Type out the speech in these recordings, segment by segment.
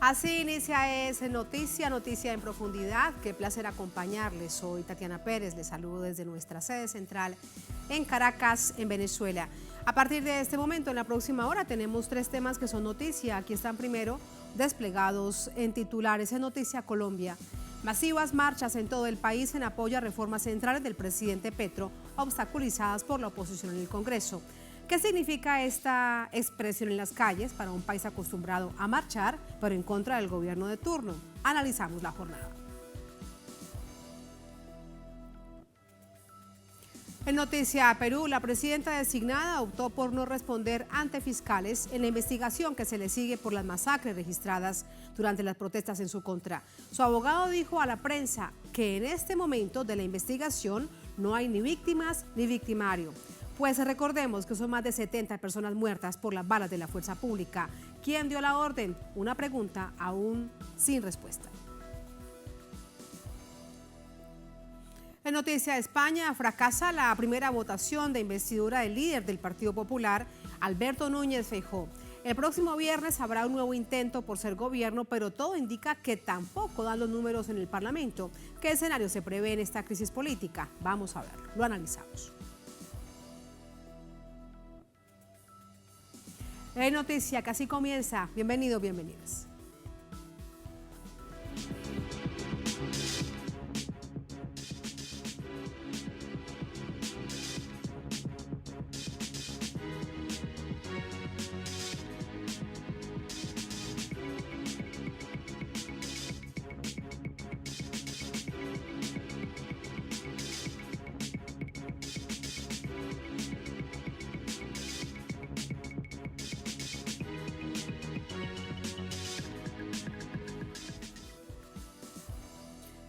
Así inicia Es Noticia en Profundidad. Qué placer acompañarles. Soy Tatiana Pérez, les saludo desde nuestra sede central en Caracas, en Venezuela. A partir de este momento, en la próxima hora, tenemos 3 temas que son noticia. Aquí están primero desplegados en titulares en Noticia Colombia. Masivas marchas en todo el país en apoyo a reformas centrales del presidente Petro, obstaculizadas por la oposición en el Congreso. ¿Qué significa esta expresión en las calles para un país acostumbrado a marchar, pero en contra del gobierno de turno? Analizamos la jornada. En Noticia Perú, la presidenta designada optó por no responder ante fiscales en la investigación que se le sigue por las masacres registradas durante las protestas en su contra. Su abogado dijo a la prensa que en este momento de la investigación no hay ni víctimas ni victimario. Pues recordemos que son más de 70 personas muertas por las balas de la fuerza pública. ¿Quién dio la orden? Una pregunta aún sin respuesta. En Noticia España, fracasa la primera votación de investidura del líder del Partido Popular, Alberto Núñez Feijóo. El próximo viernes habrá un nuevo intento por ser gobierno, pero todo indica que tampoco dan los números en el Parlamento. ¿Qué escenario se prevé en esta crisis política? Vamos a verlo, lo analizamos. En Noticia, que así comienza. Bienvenidos, bienvenidas.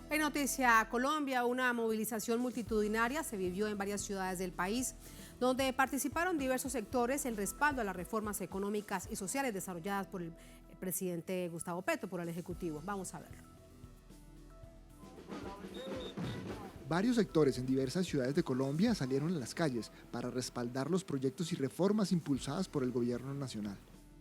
En Noticia Colombia, una movilización multitudinaria se vivió en varias ciudades del país, donde participaron diversos sectores en respaldo a las reformas económicas y sociales desarrolladas por el presidente Gustavo Petro, por el Ejecutivo. Vamos a verlo. Varios sectores en diversas ciudades de Colombia salieron a las calles para respaldar los proyectos y reformas impulsadas por el gobierno nacional.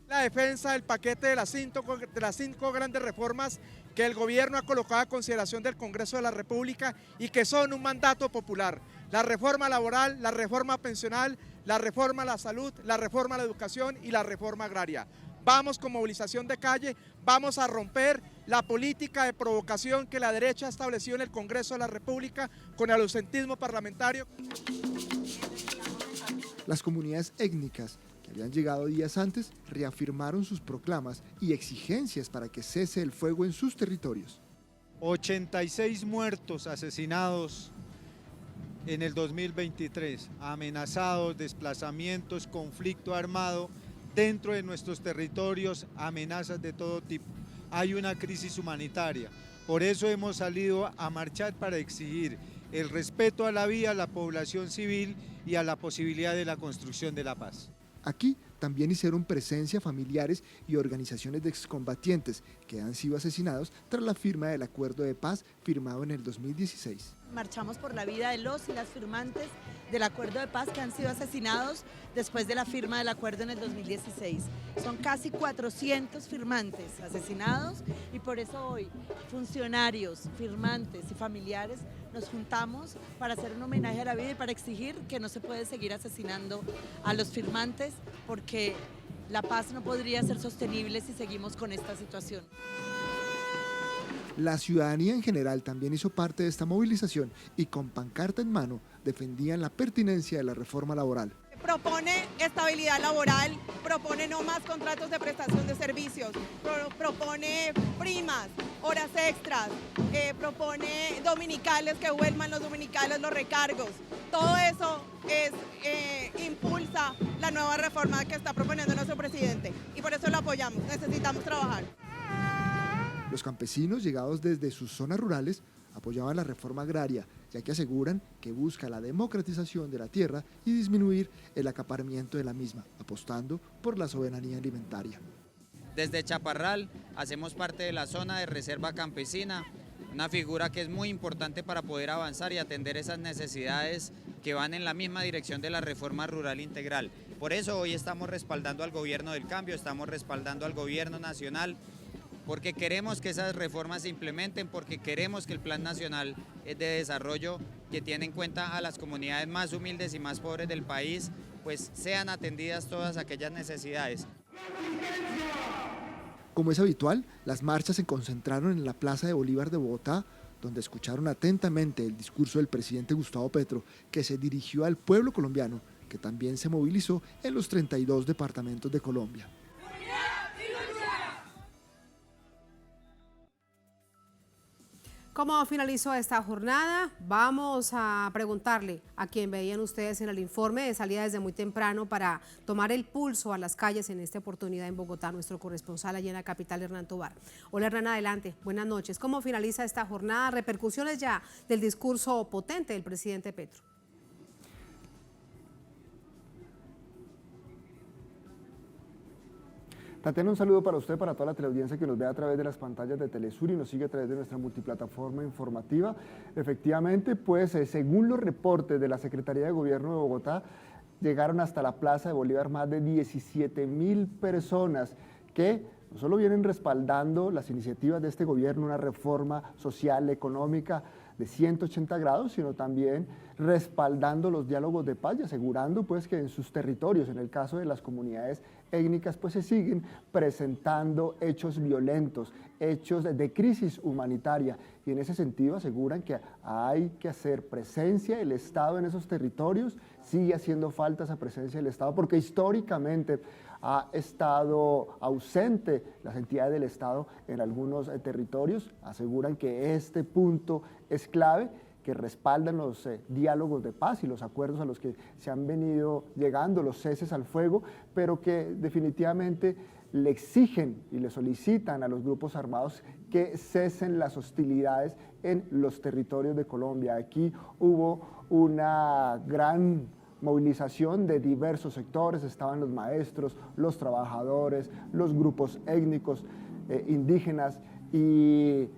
La defensa del paquete de las cinco grandes reformas que el gobierno ha colocado a consideración del Congreso de la República y que son un mandato popular. La reforma laboral, la reforma pensional, la reforma a la salud, la reforma a la educación y la reforma agraria. Vamos con movilización de calle, vamos a romper la política de provocación que la derecha ha establecido en el Congreso de la República con el ausentismo parlamentario. Las comunidades étnicas que habían llegado días antes reafirmaron sus proclamas y exigencias para que cese el fuego en sus territorios. 86 muertos asesinados en el 2023, amenazados, desplazamientos, conflicto armado dentro de nuestros territorios, amenazas de todo tipo. Hay una crisis humanitaria, por eso hemos salido a marchar para exigir el respeto a la vida, a la población civil y a la posibilidad de la construcción de la paz. Aquí también hicieron presencia familiares y organizaciones de excombatientes que han sido asesinados tras la firma del acuerdo de paz firmado en el 2016. Marchamos por la vida de los y las firmantes del acuerdo de paz que han sido asesinados después de la firma del acuerdo en el 2016. Son casi 400 firmantes asesinados y por eso hoy funcionarios, firmantes y familiares nos juntamos para hacer un homenaje a la vida y para exigir que no se puede seguir asesinando a los firmantes porque la paz no podría ser sostenible si seguimos con esta situación. La ciudadanía en general también hizo parte de esta movilización y con pancarta en mano defendían la pertinencia de la reforma laboral. Propone estabilidad laboral, propone no más contratos de prestación de servicios, propone primas, horas extras, propone dominicales, que vuelvan los dominicales los recargos. Todo eso impulsa la nueva reforma que está proponiendo nuestro presidente y por eso lo apoyamos, necesitamos trabajar. Los campesinos llegados desde sus zonas rurales apoyaban la reforma agraria, ya que aseguran que busca la democratización de la tierra y disminuir el acaparamiento de la misma, apostando por la soberanía alimentaria. Desde Chaparral hacemos parte de la zona de reserva campesina, una figura que es muy importante para poder avanzar y atender esas necesidades que van en la misma dirección de la reforma rural integral. Por eso hoy estamos respaldando al gobierno del cambio, estamos respaldando al gobierno nacional porque queremos que esas reformas se implementen, porque queremos que el Plan Nacional de Desarrollo, que tiene en cuenta a las comunidades más humildes y más pobres del país, pues sean atendidas todas aquellas necesidades. Como es habitual, las marchas se concentraron en la Plaza de Bolívar de Bogotá, donde escucharon atentamente el discurso del presidente Gustavo Petro, que se dirigió al pueblo colombiano, que también se movilizó en los 32 departamentos de Colombia. ¿Cómo finalizó esta jornada? Vamos a preguntarle a quien veían ustedes en el informe de salida desde muy temprano para tomar el pulso a las calles en esta oportunidad en Bogotá, nuestro corresponsal allí en la capital, Hernán Tovar. Hola Hernán, adelante, buenas noches. ¿Cómo finaliza esta jornada? Repercusiones ya del discurso potente del presidente Petro. Tatiana, un saludo para usted, para toda la teleaudiencia que nos ve a través de las pantallas de Telesur y nos sigue a través de nuestra multiplataforma informativa. Efectivamente, pues según los reportes de la Secretaría de Gobierno de Bogotá, llegaron hasta la Plaza de Bolívar más de 17.000 personas que no solo vienen respaldando las iniciativas de este gobierno, una reforma social, económica de 180 grados, sino también respaldando los diálogos de paz y asegurando pues que en sus territorios, en el caso de las comunidades étnicas, pues se siguen presentando hechos violentos, hechos de crisis humanitaria, y en ese sentido aseguran que hay que hacer presencia del Estado en esos territorios. Sigue haciendo falta esa presencia del Estado porque históricamente ha estado ausente las entidades del Estado en algunos territorios. Aseguran que este punto es clave, que respaldan los diálogos de paz y los acuerdos a los que se han venido llegando, los ceses al fuego, pero que definitivamente le exigen y le solicitan a los grupos armados que cesen las hostilidades en los territorios de Colombia. Aquí hubo una gran movilización de diversos sectores, estaban los maestros, los trabajadores, los grupos étnicos, indígenas y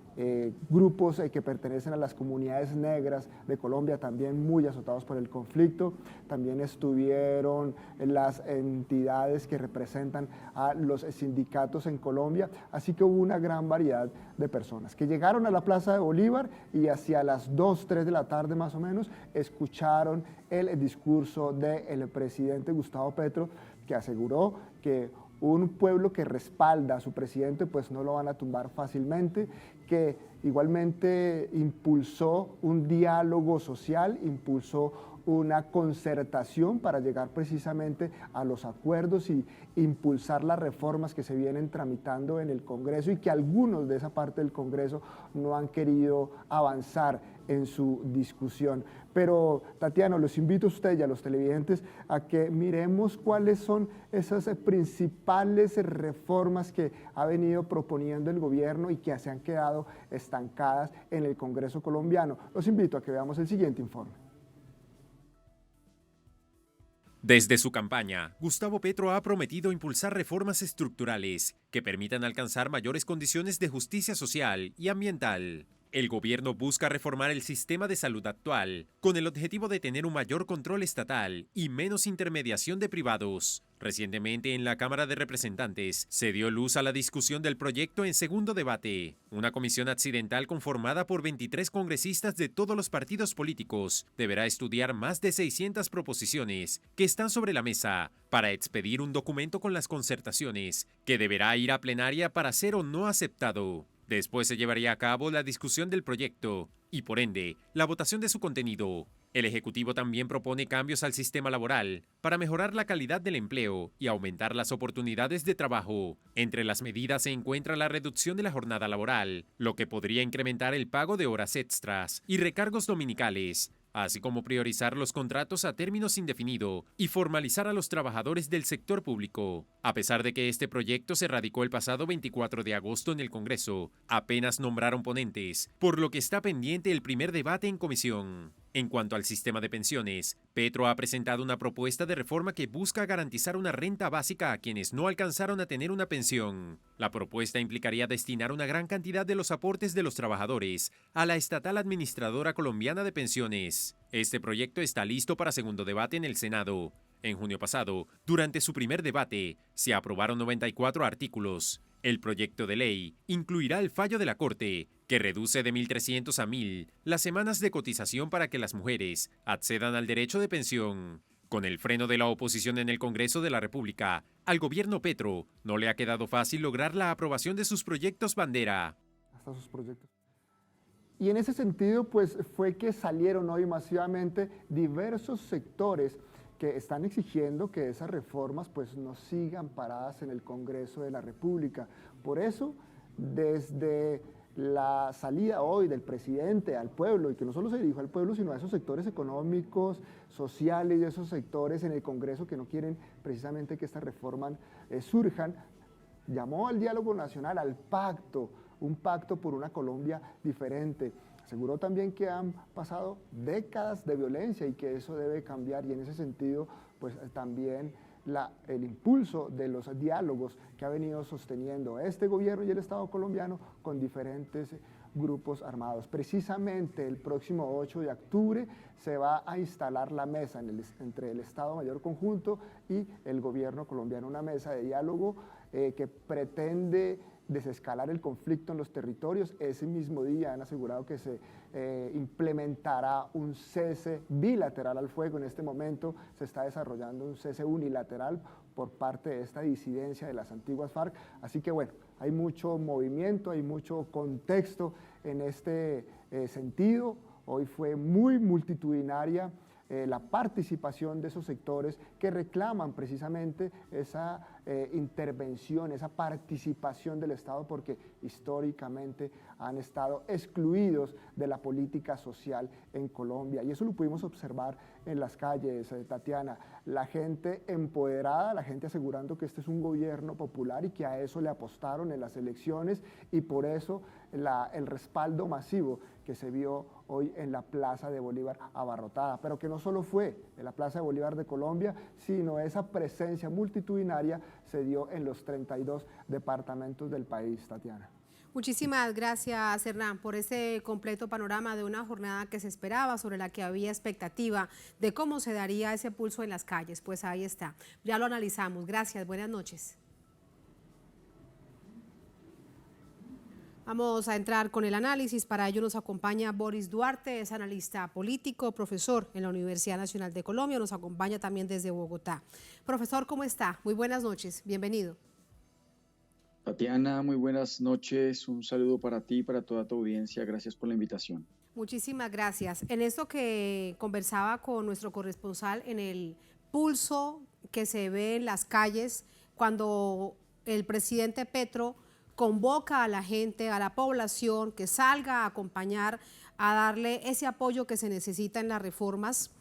grupos que pertenecen a las comunidades negras de Colombia, también muy azotados por el conflicto. También estuvieron las entidades que representan a los sindicatos en Colombia, así que hubo una gran variedad de personas que llegaron a la Plaza de Bolívar y hacia las 2, 3 de la tarde más o menos escucharon el discurso del presidente Gustavo Petro, que aseguró que un pueblo que respalda a su presidente pues no lo van a tumbar fácilmente, que igualmente impulsó un diálogo social, impulsó una concertación para llegar precisamente a los acuerdos y impulsar las reformas que se vienen tramitando en el Congreso y que algunos de esa parte del Congreso no han querido avanzar en su discusión. Pero, Tatiana, los invito a usted y a los televidentes a que miremos cuáles son esas principales reformas que ha venido proponiendo el gobierno y que se han quedado estancadas en el Congreso colombiano. Los invito a que veamos el siguiente informe. Desde su campaña, Gustavo Petro ha prometido impulsar reformas estructurales que permitan alcanzar mayores condiciones de justicia social y ambiental. El gobierno busca reformar el sistema de salud actual con el objetivo de tener un mayor control estatal y menos intermediación de privados. Recientemente en la Cámara de Representantes se dio luz a la discusión del proyecto en segundo debate. Una comisión accidental conformada por 23 congresistas de todos los partidos políticos deberá estudiar más de 600 proposiciones que están sobre la mesa para expedir un documento con las concertaciones que deberá ir a plenaria para ser o no aceptado. Después se llevaría a cabo la discusión del proyecto y, por ende, la votación de su contenido. El Ejecutivo también propone cambios al sistema laboral para mejorar la calidad del empleo y aumentar las oportunidades de trabajo. Entre las medidas se encuentra la reducción de la jornada laboral, lo que podría incrementar el pago de horas extras y recargos dominicales, así como priorizar los contratos a términos indefinido y formalizar a los trabajadores del sector público. A pesar de que este proyecto se radicó el pasado 24 de agosto en el Congreso, apenas nombraron ponentes, por lo que está pendiente el primer debate en comisión. En cuanto al sistema de pensiones, Petro ha presentado una propuesta de reforma que busca garantizar una renta básica a quienes no alcanzaron a tener una pensión. La propuesta implicaría destinar una gran cantidad de los aportes de los trabajadores a la estatal administradora colombiana de pensiones. Este proyecto está listo para segundo debate en el Senado. En junio pasado, durante su primer debate, se aprobaron 94 artículos. El proyecto de ley incluirá el fallo de la Corte, que reduce de 1.300 a 1.000 las semanas de cotización para que las mujeres accedan al derecho de pensión. Con el freno de la oposición en el Congreso de la República, al gobierno Petro no le ha quedado fácil lograr la aprobación de sus proyectos bandera. Hasta sus proyectos. Y en ese sentido, pues fue que salieron hoy masivamente diversos sectores que están exigiendo que esas reformas pues no sigan paradas en el Congreso de la República. Por eso, desde la salida hoy del presidente al pueblo, y que no solo se dirigió al pueblo, sino a esos sectores económicos, sociales, y esos sectores en el Congreso que no quieren precisamente que estas reformas surjan, llamó al diálogo nacional, al pacto, un pacto por una Colombia diferente. Aseguró también que han pasado décadas de violencia y que eso debe cambiar, y en ese sentido, pues también el impulso de los diálogos que ha venido sosteniendo este gobierno y el Estado colombiano con diferentes grupos armados. Precisamente el próximo 8 de octubre se va a instalar la mesa entre el Estado Mayor Conjunto y el gobierno colombiano, una mesa de diálogo que pretende desescalar el conflicto en los territorios. Ese mismo día han asegurado que se implementará un cese bilateral al fuego. En este momento se está desarrollando un cese unilateral por parte de esta disidencia de las antiguas FARC. Así que bueno, hay mucho movimiento, hay mucho contexto en este sentido. Hoy fue muy multitudinaria la participación de esos sectores que reclaman precisamente esa intervención, esa participación del Estado, porque históricamente han estado excluidos de la política social en Colombia. Y eso lo pudimos observar en las calles, Tatiana, la gente empoderada, la gente asegurando que este es un gobierno popular y que a eso le apostaron en las elecciones, y por eso el respaldo masivo que se vio hoy en la Plaza de Bolívar abarrotada, pero que no solo fue en la Plaza de Bolívar de Colombia, sino esa presencia multitudinaria se dio en los 32 departamentos del país, Tatiana. Muchísimas gracias, Hernán, por ese completo panorama de una jornada que se esperaba, sobre la que había expectativa de cómo se daría ese pulso en las calles. Pues ahí está, ya lo analizamos. Gracias, buenas noches. Vamos a entrar con el análisis. Para ello nos acompaña Boris Duarte, es analista político, profesor en la Universidad Nacional de Colombia, nos acompaña también desde Bogotá. Profesor, ¿cómo está? Muy buenas noches, bienvenido. Tatiana, muy buenas noches, un saludo para ti y para toda tu audiencia, gracias por la invitación. Muchísimas gracias. En esto que conversaba con nuestro corresponsal, en el pulso que se ve en las calles cuando el presidente Petro convoca a la gente, a la población, que salga a acompañar, a darle ese apoyo que se necesita en las reformas.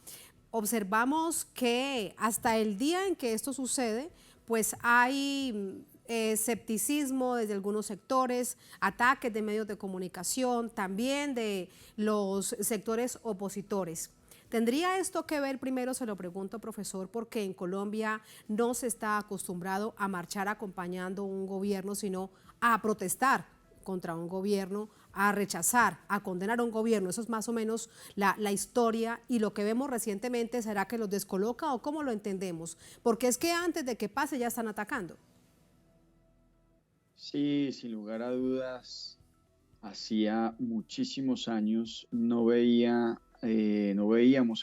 Observamos que hasta el día en que esto sucede, pues hay escepticismo desde algunos sectores, ataques de medios de comunicación, también de los sectores opositores. ¿Tendría esto que ver? Primero se lo pregunto, profesor, porque en Colombia no se está acostumbrado a marchar acompañando un gobierno, sino a protestar contra un gobierno, a rechazar, a condenar a un gobierno. Eso es más o menos la historia, y lo que vemos recientemente, ¿será que los descoloca o cómo lo entendemos? Porque es que antes de que pase ya están atacando. Sí, sin lugar a dudas, hacía muchísimos años no veíamos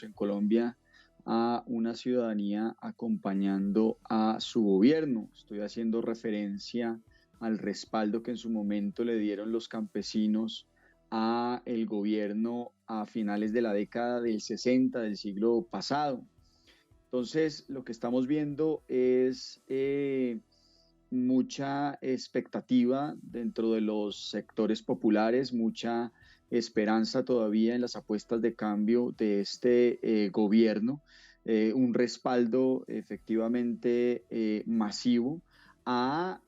en Colombia a una ciudadanía acompañando a su gobierno. Estoy haciendo referencia al respaldo que en su momento le dieron los campesinos a el gobierno a finales de la década del 60 del siglo pasado. Entonces, lo que estamos viendo es mucha expectativa dentro de los sectores populares, mucha esperanza todavía en las apuestas de cambio de este gobierno, un respaldo efectivamente masivo a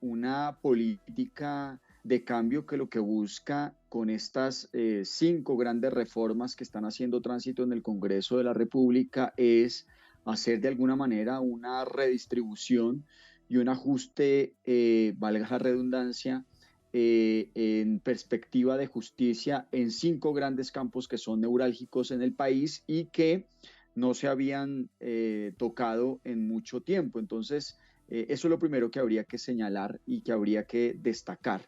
una política de cambio que lo que busca con estas 5 grandes reformas que están haciendo tránsito en el Congreso de la República es hacer de alguna manera una redistribución y un ajuste, valga la redundancia, en perspectiva de justicia en 5 grandes campos que son neurálgicos en el país y que no se habían tocado en mucho tiempo. Entonces, Eso es lo primero que habría que señalar y que habría que destacar.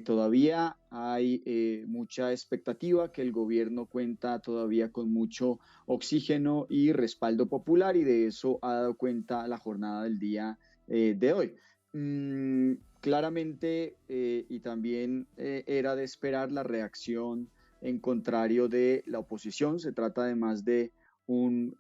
Todavía hay mucha expectativa, que el gobierno cuenta todavía con mucho oxígeno y respaldo popular, y de eso ha dado cuenta la jornada del día de hoy. Claramente, y también era de esperar la reacción en contrario de la oposición. Se trata además de un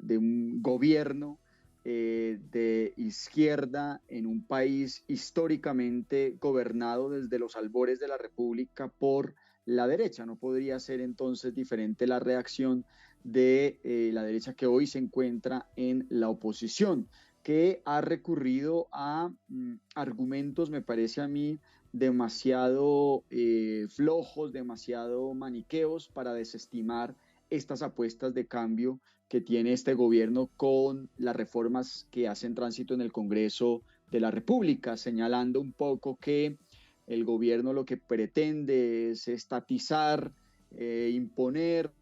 gobierno de izquierda en un país históricamente gobernado desde los albores de la República por la derecha. No podría ser entonces diferente la reacción de la derecha, que hoy se encuentra en la oposición, que ha recurrido a argumentos, me parece a mí, demasiado flojos, demasiado maniqueos, para desestimar estas apuestas de cambio que tiene este gobierno con las reformas que hacen tránsito en el Congreso de la República, señalando un poco que el gobierno lo que pretende es estatizar, imponer.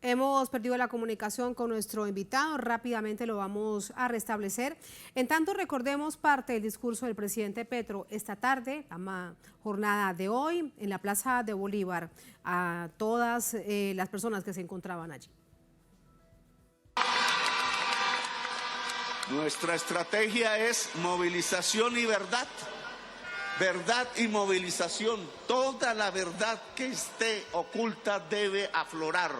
Hemos perdido la comunicación con nuestro invitado, rápidamente lo vamos a restablecer. En tanto, recordemos parte del discurso del presidente Petro esta tarde, la jornada de hoy, en la Plaza de Bolívar, a todas las personas que se encontraban allí. Nuestra estrategia es movilización y verdad. Verdad y movilización. Toda la verdad que esté oculta debe aflorar,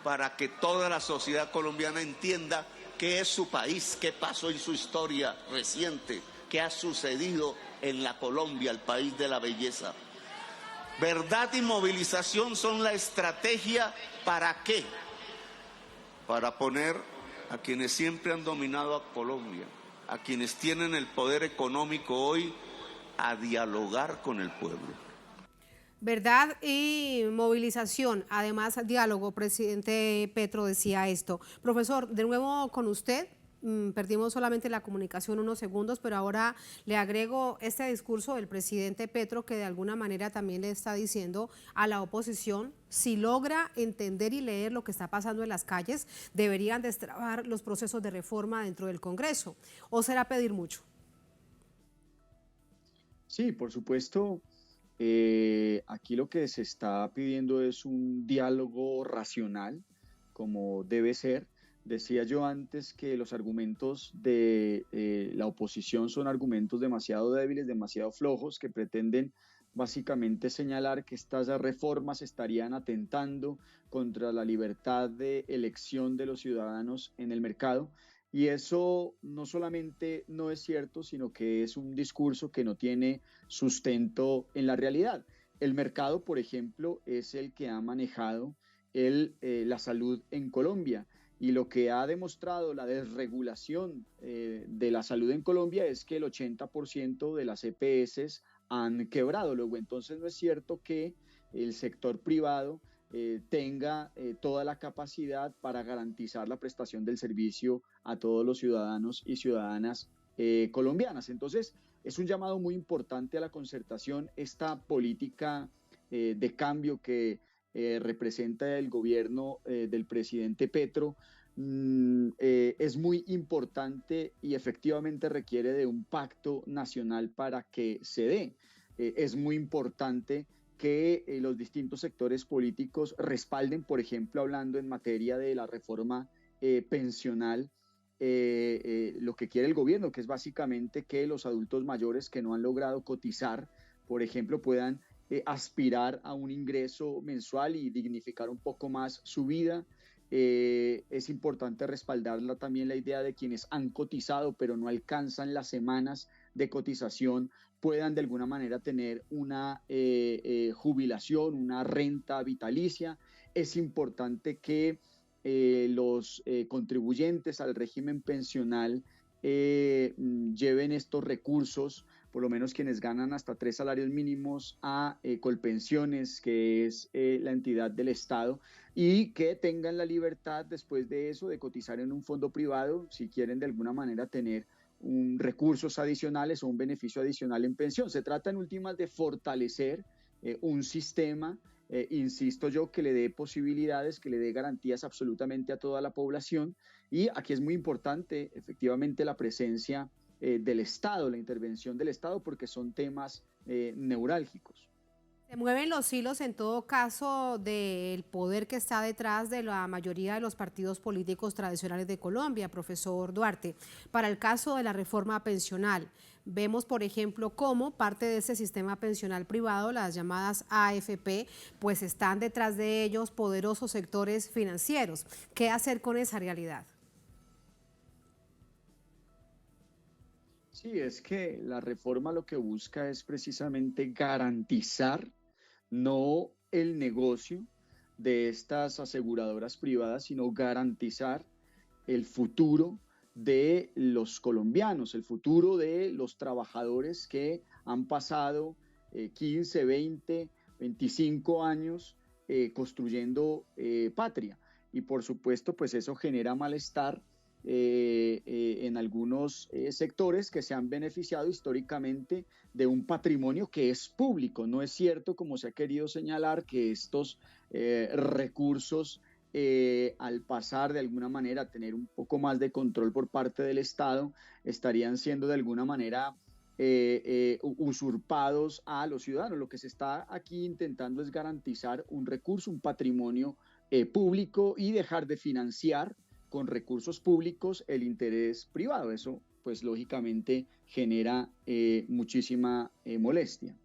para que toda la sociedad colombiana entienda qué es su país, qué pasó en su historia reciente, qué ha sucedido en la Colombia, el país de la belleza. Verdad y movilización son la estrategia. ¿Para qué? Para poner a quienes siempre han dominado a Colombia, a quienes tienen el poder económico hoy, a dialogar con el pueblo. Verdad y movilización, además diálogo, presidente Petro decía esto. Profesor, de nuevo con usted, perdimos solamente la comunicación unos segundos, pero ahora le agrego este discurso del presidente Petro, que de alguna manera también le está diciendo a la oposición, si logra entender y leer lo que está pasando en las calles, deberían destrabar los procesos de reforma dentro del Congreso, ¿o será pedir mucho? Sí, por supuesto. Aquí lo que se está pidiendo es un diálogo racional, como debe ser. Decía yo antes que los argumentos de la oposición son argumentos demasiado débiles, demasiado flojos, que pretenden básicamente señalar que estas reformas estarían atentando contra la libertad de elección de los ciudadanos en el mercado. Y eso no solamente no es cierto, sino que es un discurso que no tiene sustento en la realidad. El mercado, por ejemplo, es el que ha manejado la salud en Colombia. Y lo que ha demostrado la desregulación de la salud en Colombia es que el 80% de las EPS han quebrado. Luego, entonces no es cierto que el sector privado tenga toda la capacidad para garantizar la prestación del servicio a todos los ciudadanos y ciudadanas colombianas. Entonces, es un llamado muy importante a la concertación. Esta política de cambio que representa el gobierno del presidente Petro es muy importante y efectivamente requiere de un pacto nacional para que se dé. Es muy importante que los distintos sectores políticos respalden, por ejemplo, hablando en materia de la reforma pensional, lo que quiere el gobierno, que es básicamente que los adultos mayores que no han logrado cotizar, por ejemplo, puedan aspirar a un ingreso mensual y dignificar un poco más su vida. Es importante respaldarla también la idea de quienes han cotizado pero no alcanzan las semanas de cotización puedan de alguna manera tener una jubilación, una renta vitalicia. Es importante que los contribuyentes al régimen pensional lleven estos recursos, por lo menos quienes ganan hasta 3 salarios mínimos, a Colpensiones, que es la entidad del Estado, y que tengan la libertad después de eso de cotizar en un fondo privado si quieren de alguna manera tener recursos adicionales o un beneficio adicional en pensión. Se trata en últimas de fortalecer un sistema insisto yo, que le dé posibilidades, que le dé garantías absolutamente a toda la población. Y aquí es muy importante, efectivamente, la presencia del Estado, la intervención del Estado, porque son temas neurálgicos. Se mueven los hilos en todo caso del poder que está detrás de la mayoría de los partidos políticos tradicionales de Colombia, profesor Duarte. Para el caso de la reforma pensional, vemos por ejemplo cómo parte de ese sistema pensional privado, las llamadas AFP, pues están detrás de ellos poderosos sectores financieros. ¿Qué hacer con esa realidad? Sí, es que la reforma lo que busca es precisamente garantizar no el negocio de estas aseguradoras privadas, sino garantizar el futuro de los colombianos, el futuro de los trabajadores que han pasado 15, 20, 25 años construyendo patria. Y por supuesto, pues eso genera malestar en algunos sectores que se han beneficiado históricamente de un patrimonio que es público. No es cierto, como se ha querido señalar, que estos recursos, al pasar de alguna manera a tener un poco más de control por parte del Estado, estarían siendo de alguna manera usurpados a los ciudadanos. Lo que se está aquí intentando es garantizar un recurso, un patrimonio público, y dejar de financiar con recursos públicos el interés privado. Eso, pues lógicamente, genera muchísima molestia.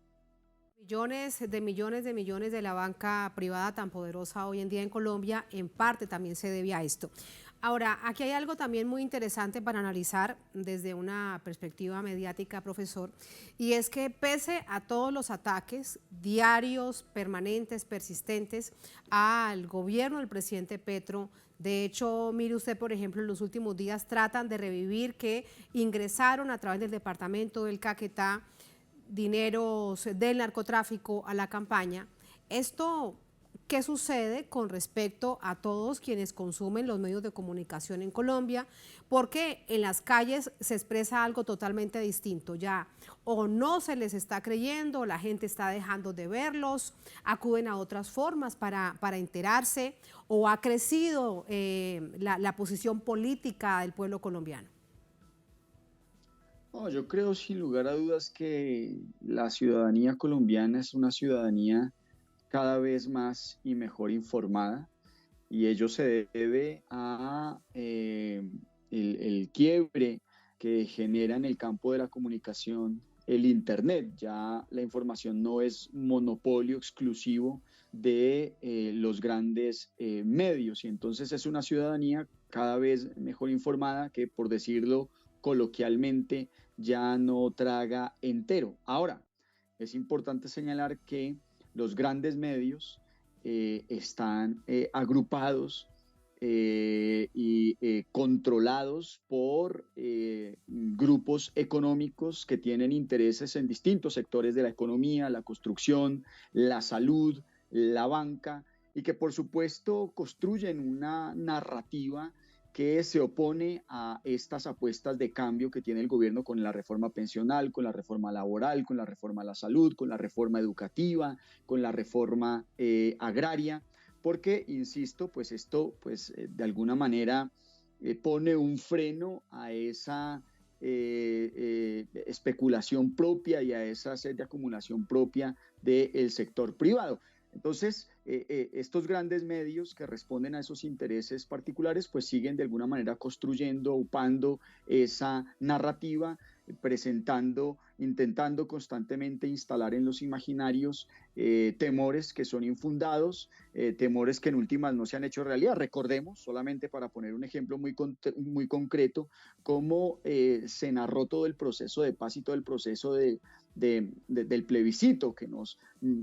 Millones de la banca privada tan poderosa hoy en día en Colombia, en parte también se debe a esto. Ahora, aquí hay algo también muy interesante para analizar desde una perspectiva mediática, profesor, y es que pese a todos los ataques diarios, permanentes, persistentes al gobierno del presidente Petro, de hecho, mire usted, por ejemplo, en los últimos días tratan de revivir que ingresaron a través del departamento del Caquetá dineros del narcotráfico a la campaña. Esto, ¿qué sucede con respecto a todos quienes consumen los medios de comunicación en Colombia? Porque en las calles se expresa algo totalmente distinto. Ya o no se les está creyendo, la gente está dejando de verlos, acuden a otras formas para enterarse, o ha crecido la posición política del pueblo colombiano. No, yo creo sin lugar a dudas que la ciudadanía colombiana es una ciudadanía cada vez más y mejor informada, y ello se debe a el quiebre que genera en el campo de la comunicación el Internet. Ya la información no es monopolio exclusivo de los grandes medios, y entonces es una ciudadanía cada vez mejor informada que, por decirlo coloquialmente, ya no traga entero. Ahora, es importante señalar que los grandes medios están agrupados y controlados por grupos económicos que tienen intereses en distintos sectores de la economía, la construcción, la salud, la banca, y que por supuesto construyen una narrativa que se opone a estas apuestas de cambio que tiene el gobierno con la reforma pensional, con la reforma laboral, con la reforma a la salud, con la reforma educativa, con la reforma agraria, porque, insisto, pues esto pues, de alguna manera pone un freno a esa especulación propia y a esa sed de acumulación propia del sector privado. Entonces, estos grandes medios que responden a esos intereses particulares, pues siguen de alguna manera construyendo, upando esa narrativa, presentando, intentando constantemente instalar en los imaginarios temores que son infundados, temores que en últimas no se han hecho realidad. Recordemos, solamente para poner un ejemplo muy concreto, cómo se narró todo el proceso de paz y todo el proceso del plebiscito, que nos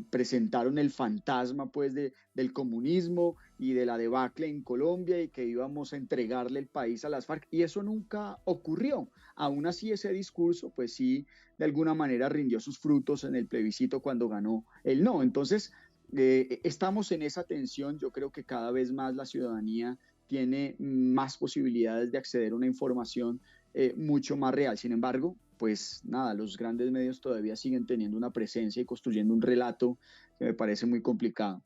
presentaron el fantasma pues del comunismo y de la debacle en Colombia, y que íbamos a entregarle el país a las FARC, y eso nunca ocurrió. Aún así, ese discurso pues sí de alguna manera rindió sus frutos en el plebiscito cuando ganó el no. Entonces estamos en esa tensión. Yo creo que cada vez más la ciudadanía tiene más posibilidades de acceder a una información mucho más real. Sin embargo, pues nada, los grandes medios todavía siguen teniendo una presencia y construyendo un relato que me parece muy complicado.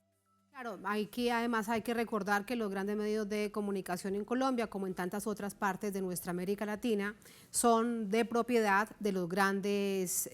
Claro, además hay que recordar que los grandes medios de comunicación en Colombia, como en tantas otras partes de nuestra América Latina, son de propiedad de los grandes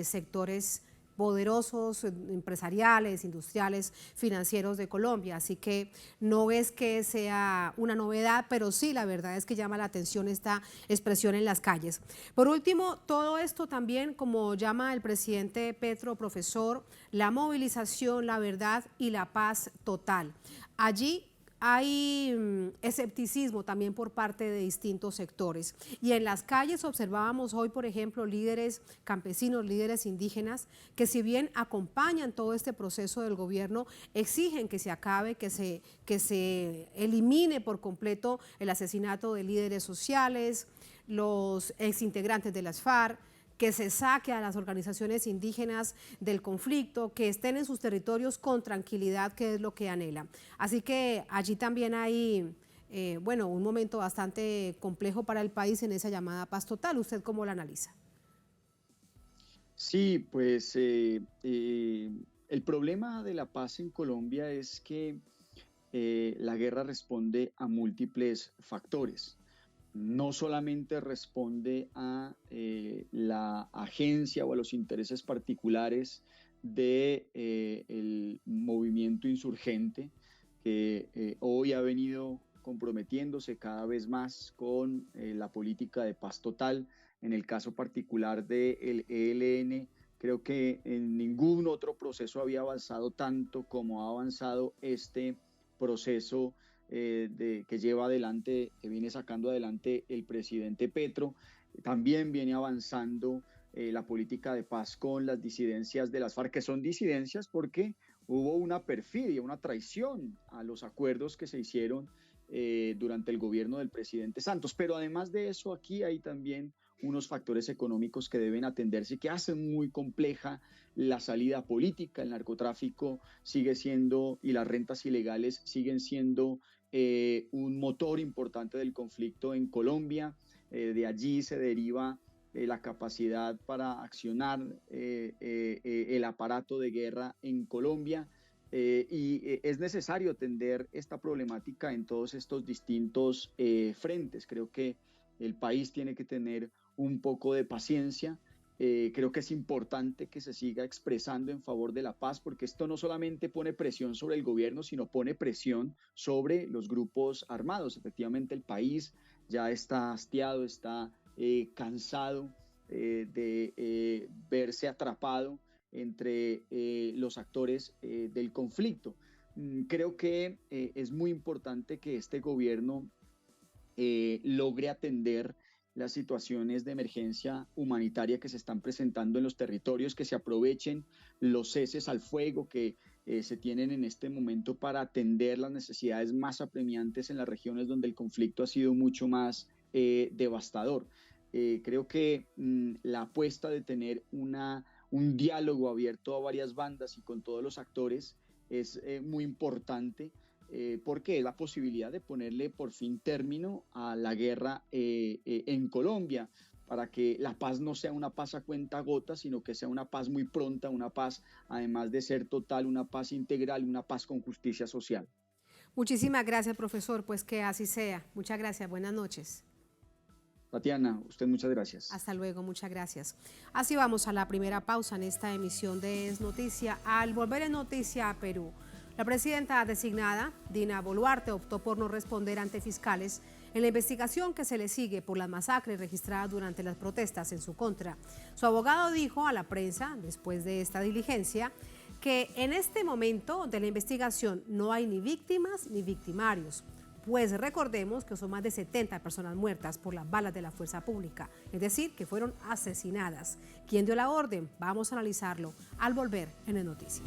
sectores poderosos, empresariales, industriales, financieros de Colombia. Así que no es que sea una novedad, pero sí la verdad es que llama la atención esta expresión en las calles. Por último, todo esto también, como llama el presidente Petro, profesor, la movilización, la verdad y la paz total. Allí hay escepticismo también por parte de distintos sectores. Y en las calles observábamos hoy, por ejemplo, líderes campesinos, líderes indígenas, que si bien acompañan todo este proceso del gobierno, exigen que se acabe, que se elimine por completo el asesinato de líderes sociales, los exintegrantes de las FARC, que se saque a las organizaciones indígenas del conflicto, que estén en sus territorios con tranquilidad, que es lo que anhelan. Así que allí también hay, un momento bastante complejo para el país en esa llamada paz total. ¿Usted cómo la analiza? Sí, pues el problema de la paz en Colombia es que la guerra responde a múltiples factores. No solamente responde a la agencia o a los intereses particulares del movimiento insurgente que hoy ha venido comprometiéndose cada vez más con la política de paz total. En el caso particular del ELN, creo que en ningún otro proceso había avanzado tanto como ha avanzado este proceso que lleva adelante, que viene sacando adelante el presidente Petro. También viene avanzando la política de paz con las disidencias de las FARC, que son disidencias porque hubo una perfidia, una traición a los acuerdos que se hicieron durante el gobierno del presidente Santos. Pero además de eso, aquí hay también unos factores económicos que deben atenderse y que hacen muy compleja la salida política. El narcotráfico sigue siendo, y las rentas ilegales siguen siendo un motor importante del conflicto en Colombia. De allí se deriva la capacidad para accionar el aparato de guerra en Colombia. Y es necesario atender esta problemática en todos estos distintos frentes. Creo que el país tiene que tener un poco de paciencia. Creo que es importante que se siga expresando en favor de la paz, porque esto no solamente pone presión sobre el gobierno, sino pone presión sobre los grupos armados. Efectivamente, el país ya está hastiado, está cansado de verse atrapado entre los actores del conflicto. Creo que es muy importante que este gobierno logre atender las situaciones de emergencia humanitaria que se están presentando en los territorios, que se aprovechen los ceses al fuego que se tienen en este momento para atender las necesidades más apremiantes en las regiones donde el conflicto ha sido mucho más devastador. Creo que la apuesta de tener un diálogo abierto a varias bandas y con todos los actores es muy importante, porque es la posibilidad de ponerle por fin término a la guerra en Colombia, para que la paz no sea una paz a cuentagotas, sino que sea una paz muy pronta, una paz, además de ser total, una paz integral, una paz con justicia social. Muchísimas gracias, profesor, pues que así sea. Muchas gracias, buenas noches. Tatiana, usted muchas gracias. Hasta luego, muchas gracias. Así vamos a la primera pausa en esta emisión de Es Noticia. Al volver en Noticia a Perú, la presidenta designada, Dina Boluarte, optó por no responder ante fiscales en la investigación que se le sigue por las masacres registradas durante las protestas en su contra. Su abogado dijo a la prensa, después de esta diligencia, que en este momento de la investigación no hay ni víctimas ni victimarios, pues recordemos que son más de 70 personas muertas por las balas de la fuerza pública, es decir, que fueron asesinadas. ¿Quién dio la orden? Vamos a analizarlo al volver en el Noticia.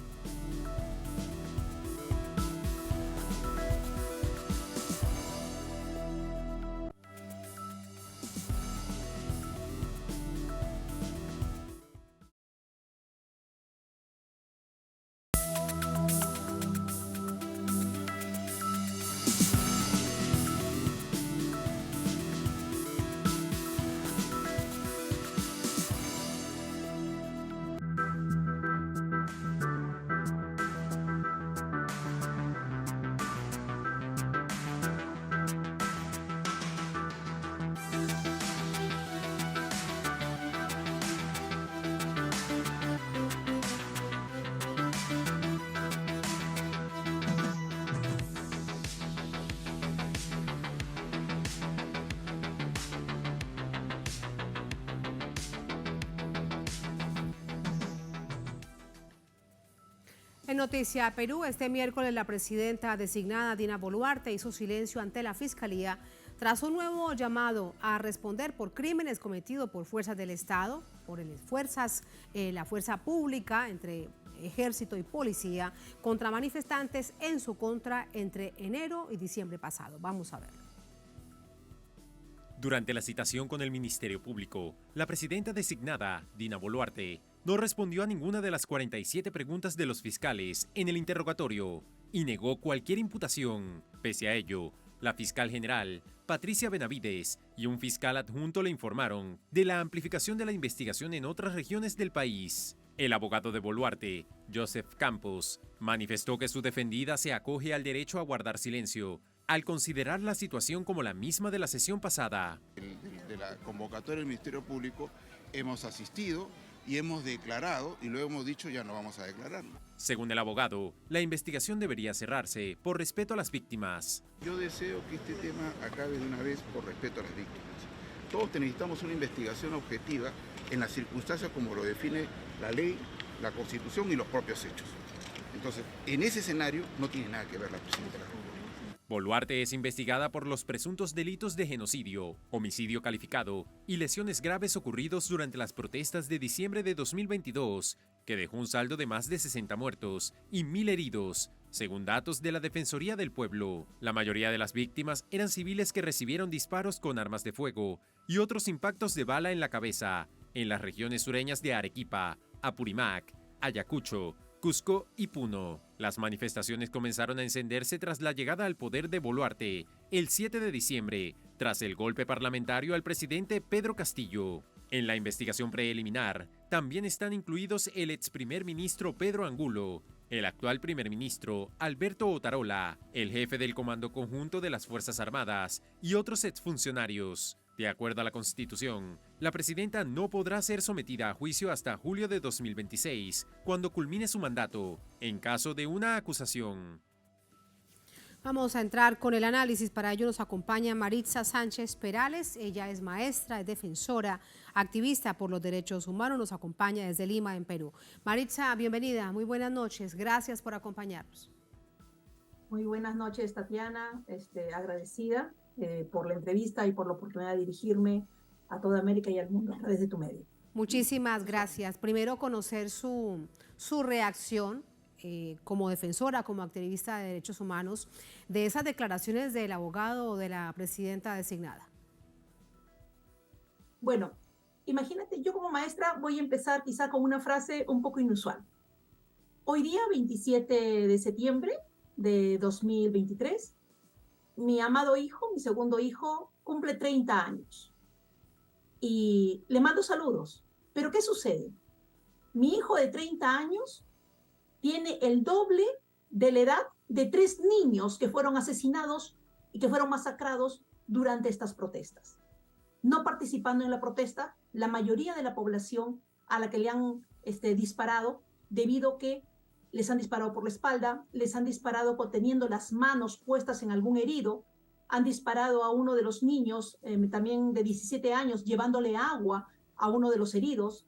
En Noticia Perú, este miércoles la presidenta designada Dina Boluarte hizo silencio ante la Fiscalía tras un nuevo llamado a responder por crímenes cometidos por fuerzas del Estado, por la fuerza pública entre ejército y policía contra manifestantes en su contra entre enero y diciembre pasado. Vamos a verlo. Durante la citación con el Ministerio Público, la presidenta designada, Dina Boluarte, no respondió a ninguna de las 47 preguntas de los fiscales en el interrogatorio y negó cualquier imputación. Pese a ello, la fiscal general, Patricia Benavides, y un fiscal adjunto le informaron de la amplificación de la investigación en otras regiones del país. El abogado de Boluarte, Joseph Campos, manifestó que su defendida se acoge al derecho a guardar silencio al considerar la situación como la misma de la sesión pasada. De la convocatoria del Ministerio Público hemos asistido y hemos declarado, y luego hemos dicho ya no vamos a declarar. Según el abogado, la investigación debería cerrarse por respeto a las víctimas. Yo deseo que este tema acabe de una vez por respeto a las víctimas. Todos necesitamos una investigación objetiva en las circunstancias como lo define la ley, la Constitución y los propios hechos. Entonces, en ese escenario no tiene nada que ver la presidenta de la República. Boluarte es investigada por los presuntos delitos de genocidio, homicidio calificado y lesiones graves ocurridos durante las protestas de diciembre de 2022, que dejó un saldo de más de 60 muertos y 1.000 heridos, según datos de la Defensoría del Pueblo. La mayoría de las víctimas eran civiles que recibieron disparos con armas de fuego y otros impactos de bala en la cabeza, en las regiones sureñas de Arequipa, Apurímac, Ayacucho, Cusco y Puno. Las manifestaciones comenzaron a encenderse tras la llegada al poder de Boluarte el 7 de diciembre, tras el golpe parlamentario al presidente Pedro Castillo. En la investigación preliminar también están incluidos el ex primer ministro Pedro Angulo, el actual primer ministro Alberto Otarola, el jefe del Comando Conjunto de las Fuerzas Armadas y otros exfuncionarios. De acuerdo a la Constitución, la presidenta no podrá ser sometida a juicio hasta julio de 2026, cuando culmine su mandato, en caso de una acusación. Vamos a entrar con el análisis. Para ello nos acompaña Maritza Sánchez Perales. Ella es maestra, es defensora, activista por los derechos humanos. Nos acompaña desde Lima, en Perú. Maritza, bienvenida. Muy buenas noches. Gracias por acompañarnos. Muy buenas noches, Tatiana. Agradecida por la entrevista y por la oportunidad de dirigirme a toda América y al mundo a través de tu medio. Muchísimas gracias. Primero, conocer su reacción como defensora, como activista de derechos humanos, de esas declaraciones del abogado o de la presidenta designada. Bueno, imagínate, yo como maestra voy a empezar quizá con una frase un poco inusual. Hoy día, 27 de septiembre de 2023, mi amado hijo, mi segundo hijo, cumple 30 años. Y le mando saludos. Pero ¿qué sucede? Mi hijo de 30 años tiene el doble de la edad de 3 niños que fueron asesinados y que fueron masacrados durante estas protestas. No participando en la protesta, la mayoría de la población a la que le han disparado, debido a que les han disparado por la espalda, les han disparado teniendo las manos puestas en algún herido, han disparado a uno de los niños, también de 17 años, llevándole agua a uno de los heridos,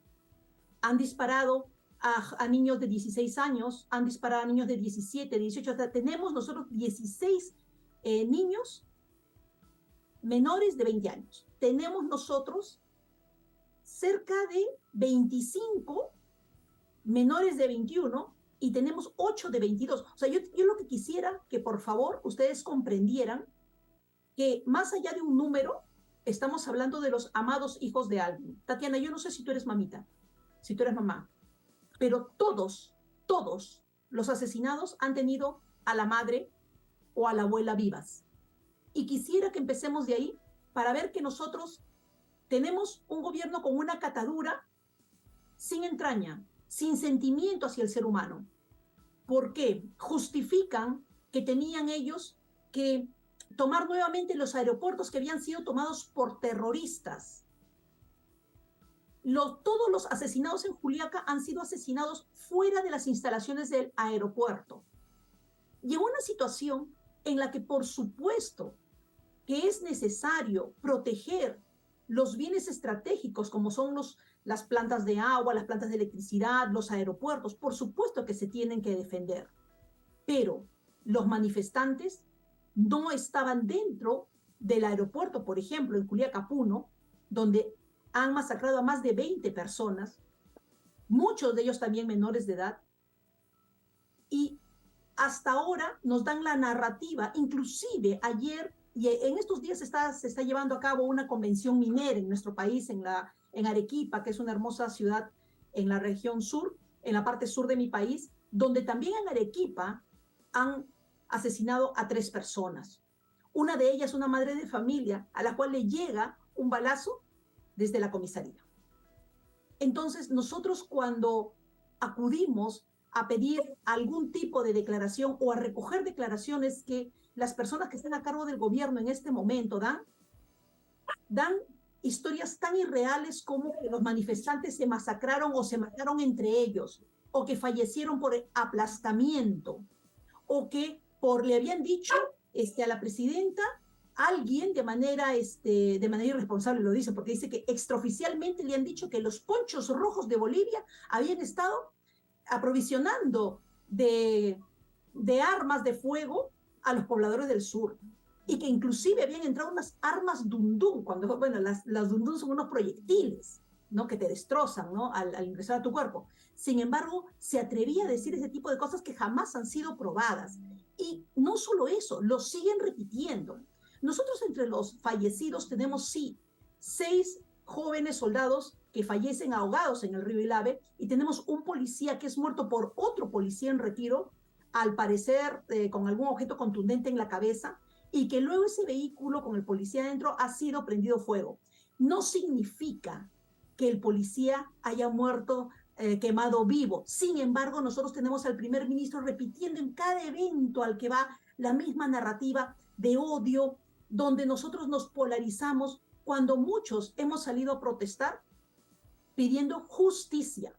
han disparado a niños de 16 años, han disparado a niños de 17, 18, hasta tenemos nosotros 16 niños menores de 20 años. Tenemos nosotros cerca de 25 menores de 21 y tenemos 8 de 22. O sea, yo lo que quisiera que por favor ustedes comprendieran que más allá de un número, estamos hablando de los amados hijos de alguien. Tatiana, yo no sé si tú eres mamita, si tú eres mamá, pero todos los asesinados han tenido a la madre o a la abuela vivas. Y quisiera que empecemos de ahí para ver que nosotros tenemos un gobierno con una catadura sin entraña, sin sentimiento hacia el ser humano. ¿Por qué? Justifican que tenían ellos que tomar nuevamente los aeropuertos que habían sido tomados por terroristas. Todos los asesinados en Juliaca han sido asesinados fuera de las instalaciones del aeropuerto. Llegó una situación en la que, por supuesto, que es necesario proteger los bienes estratégicos como son las plantas de agua, las plantas de electricidad, los aeropuertos, por supuesto que se tienen que defender. Pero los manifestantes no estaban dentro del aeropuerto, por ejemplo, en Juliaca-Puno, donde han masacrado a más de 20 personas, muchos de ellos también menores de edad, y hasta ahora nos dan la narrativa, inclusive ayer y en estos días se está llevando a cabo una convención minera en nuestro país, en Arequipa, que es una hermosa ciudad en la región sur, en la parte sur de mi país, donde también en Arequipa han asesinado a 3 personas. Una de ellas, una madre de familia, a la cual le llega un balazo desde la comisaría. Entonces, nosotros cuando acudimos a pedir algún tipo de declaración o a recoger declaraciones que las personas que están a cargo del gobierno en este momento dan historias tan irreales como que los manifestantes se masacraron o se mataron entre ellos, o que fallecieron por aplastamiento, o que le habían dicho a la presidenta, alguien de manera irresponsable lo dice, porque dice que extraoficialmente le han dicho que los ponchos rojos de Bolivia habían estado aprovisionando de armas de fuego a los pobladores del sur, y que inclusive habían entrado unas armas dundún, cuando, bueno, las dundún son unos proyectiles, ¿no?, que te destrozan, ¿no?, al ingresar a tu cuerpo. Sin embargo, se atrevía a decir ese tipo de cosas que jamás han sido probadas. Y no solo eso, lo siguen repitiendo. Nosotros entre los fallecidos tenemos, sí, 6 jóvenes soldados que fallecen ahogados en el río Ilave, y tenemos un policía que es muerto por otro policía en retiro, al parecer con algún objeto contundente en la cabeza, y que luego ese vehículo con el policía adentro ha sido prendido fuego. No significa que el policía haya muerto quemado vivo. Sin embargo, nosotros tenemos al primer ministro repitiendo en cada evento al que va la misma narrativa de odio, donde nosotros nos polarizamos cuando muchos hemos salido a protestar pidiendo justicia.